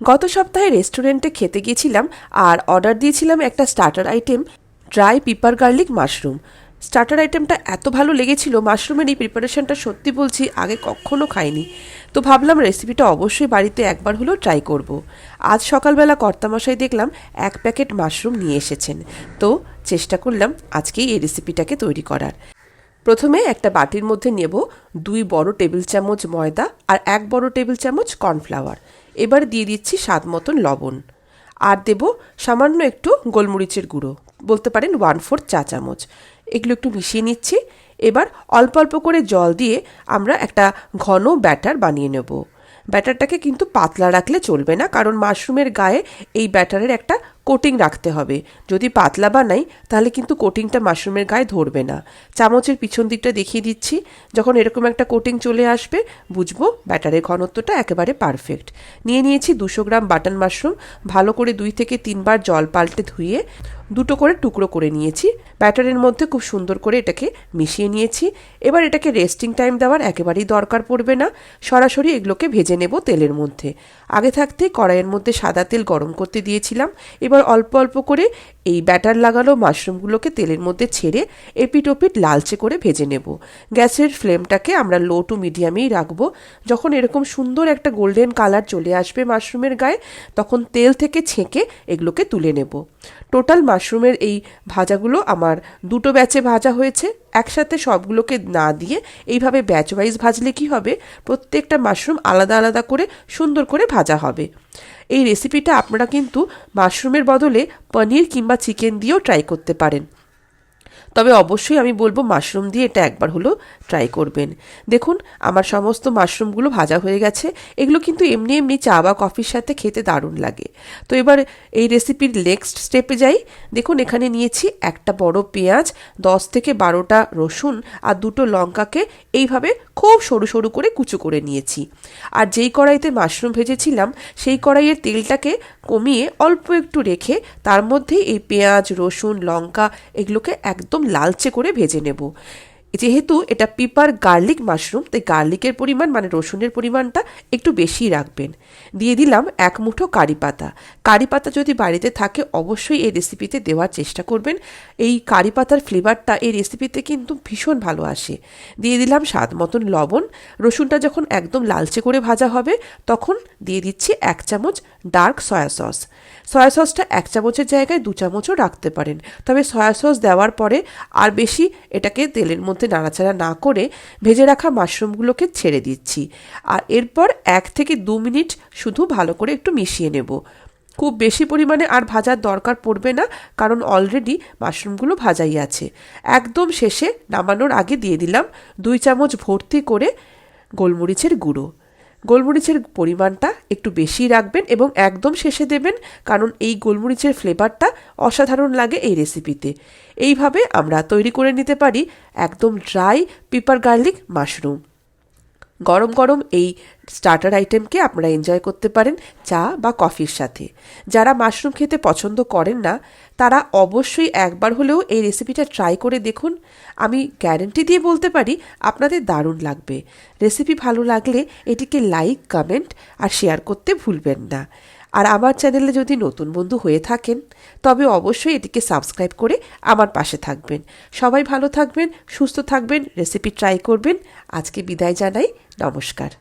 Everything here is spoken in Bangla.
গত সপ্তাহে রেস্টুরেন্টে খেতে গিয়েছিলাম আর অর্ডার দিয়েছিলাম একটা starter item, dry pepper garlic mushroom. Starter আইটেমটা এত ভালো লেগেছিল, মাশরুমের এই প্রিপারেশনটা সত্যি বলছি আগে কখনো খাইনি। তো ভাবলাম রেসিপিটা অবশ্যই বাড়িতে একবার হলেও ট্রাই করব। আজ সকালবেলা কর্তামশাই দেখলাম 1 প্যাকেট মাশরুম নিয়ে এসেছেন। তো চেষ্টা করলাম আজকেই এই রেসিপিটাকে তৈরি করার। প্রথমে একটা বাটির মধ্যে নেব 2 বড় টেবিল চামচ ময়দা আর 1 বড় টেবিল চামচ কর্নফ্লাওয়ার। এবার দিয়ে দিচ্ছি স্বাদ মতন লবণ, আর দেব সামান্য একটু গোলমরিচের গুঁড়ো, বলতে পারেন 1/4 চা চামচ। এগুলো একটু মিশিয়ে নিচ্ছি। এবার অল্প অল্প করে জল দিয়ে আমরা একটা ঘন ব্যাটার বানিয়ে নেব। ব্যাটারটাকে কিন্তু পাতলা রাখলে চলবে না, কারণ মাশরুমের গায়ে এই ব্যাটারের একটা কোটিং রাখতে হবে। যদি পাতলা বানাই তাহলে কিন্তু কোটিংটা মাশরুমের গায়ে ধরবে না। চামচের পিছন দিকটা দেখিয়ে দিচ্ছি। যখন এরকম একটা কোটিং চলে আসবে বুঝবো ব্যাটারের ঘনত্বটা একেবারে পারফেক্ট। নিয়ে নিয়েছি 200 গ্রাম বাটন মাশরুম। ভালো করে 2 থেকে 3 বার জল পাল্টে ধুয়ে 2টো করে টুকরো করে নিয়েছি। ব্যাটারের মধ্যে খুব সুন্দর করে এটাকে মিশিয়ে নিয়েছি। এবার এটাকে রেস্টিং টাইম দেওয়ার একেবারেই দরকার পড়বে না, সরাসরি এগুলোকে ভেজে নেব তেলের মধ্যে। আগে থাকতেই কড়াইয়ের মধ্যে সাদা তেল গরম করতে দিয়েছিলাম। এবার অল্প অল্প করে এই ব্যাটার লাগানো মাশরুমগুলোকে তেলের মধ্যে ছেড়ে এপিট ওপিট লালচে করে ভেজে নেব। গ্যাসের ফ্লেমটাকে আমরা লো টু মিডিয়ামেই রাখবো। যখন এরকম সুন্দর একটা গোল্ডেন কালার চলে আসবে মাশরুমের গায়ে, তখন তেল থেকে ছেঁকে এগুলোকে তুলে নেব। টোটাল মাশরুমের এই ভাজাগুলো আমার 2টো ব্যাচে ভাজা হয়েছে। একসাথে সবগুলোকে না দিয়ে এইভাবে ব্যাচ ওয়াইজ ভাজলে কি হবে, প্রত্যেকটা মাশরুম আলাদা আলাদা করে সুন্দর করে ভাজা হবে। এই রেসিপিটা আপনারা কিন্তু মাশরুমের বদলে পনির কিংবা চিকেন দিয়েও ট্রাই করতে পারেন, তবে অবশ্যই আমি বলবো মাশরুম দিয়ে এটা একবার হলেও ট্রাই করবেন। দেখুন আমার সমস্ত মাশরুমগুলো ভাজা হয়ে গেছে। এগুলো কিন্তু এমনি এমনি চা বা কফির সাথে খেতে দারুণ লাগে। তো এবার এই রেসিপির নেক্সট স্টেপে যাই। দেখুন এখানে নিয়েছি একটা বড় পেঁয়াজ, 10 থেকে 12টা রসুন আর 2টো লঙ্কাকে এইভাবে খুব সরু সরু করে কুচো করে নিয়েছি। আর যেই কড়াইতে মাশরুম ভেজেছিলাম সেই কড়াইয়ের তেলটাকে কমিয়ে অল্প একটু রেখে তার মধ্যেই এই পেঁয়াজ, রসুন, লঙ্কা এগুলোকে একদম লালচে করে ভেজে নেব। যেহেতু এটা পিপার গার্লিক মাশরুম, তাই গার্লিকের পরিমাণ মানে রসুনের পরিমাণটা একটু বেশি রাখবেন। দিয়ে দিলাম 1 মুঠো কারি পাতা। কারি পাতা যদি বাড়িতে থাকে অবশ্যই এই রেসিপিতে দেওয়ার চেষ্টা করবেন। এই কারি পাতার ফ্লেভারটা এই রেসিপিতে কিন্তু ভীষণ ভালো আসে। দিয়ে দিলাম স্বাদ মতন লবণ। রসুনটা যখন একদম লালচে করে ভাজা হবে তখন দিয়ে দিচ্ছি 1 চামচ ডার্ক সয়া সস। সয়া সসটা 1 চামচের জায়গায় 2 চামচও রাখতে পারেন, তবে সয়া সস দেওয়ার পরে আর বেশি এটাকে তেলের মধ্যে নাড়াচাড়া না করে ভেজে রাখা মাশরুমগুলোকে ছেড়ে দিচ্ছি। আর এরপর 1 থেকে 2 মিনিট শুধু ভালো করে একটু মিশিয়ে নেব। খুব বেশি পরিমাণে আর ভাজার দরকার পড়বে না, কারণ অলরেডি মাশরুমগুলো ভাজাই আছে। একদম শেষে নামানোর আগে দিয়ে দিলাম 2 চামচ ভর্তি করে গোলমরিচের গুঁড়ো। গোলমরিচের পরিমাণটা একটু বেশি রাখবেন এবং একদম শেষে দেবেন, কারণ এই গোলমরিচের ফ্লেভারটা অসাধারণ লাগে এই রেসিপিতে। এইভাবে আমরা তৈরি করে নিতে পারি একদম ড্রাই পিপার গার্লিক মাশরুম। গরম গরম এই স্টার্টার আইটেমকে আপনারা এনজয় করতে পারেন চা বা কফির সাথে। যারা মাশরুম খেতে পছন্দ করেন না তারা অবশ্যই একবার হলেও এই রেসিপিটা ট্রাই করে দেখুন। আমি গ্যারেন্টি দিয়ে বলতে পারি আপনাদের দারুণ লাগবে। রেসিপি ভালো লাগলে এটিকে লাইক, কমেন্ট আর শেয়ার করতে ভুলবেন না। আর আমার চ্যানেলে যদি নতুন বন্ধু হয়ে থাকেন তবে অবশ্যই এটিকে সাবস্ক্রাইব করে আমার পাশে থাকবেন। সবাই ভালো থাকবেন, সুস্থ থাকবেন, রেসিপি ট্রাই করবেন। আজকে বিদায় জানাই, নমস্কার।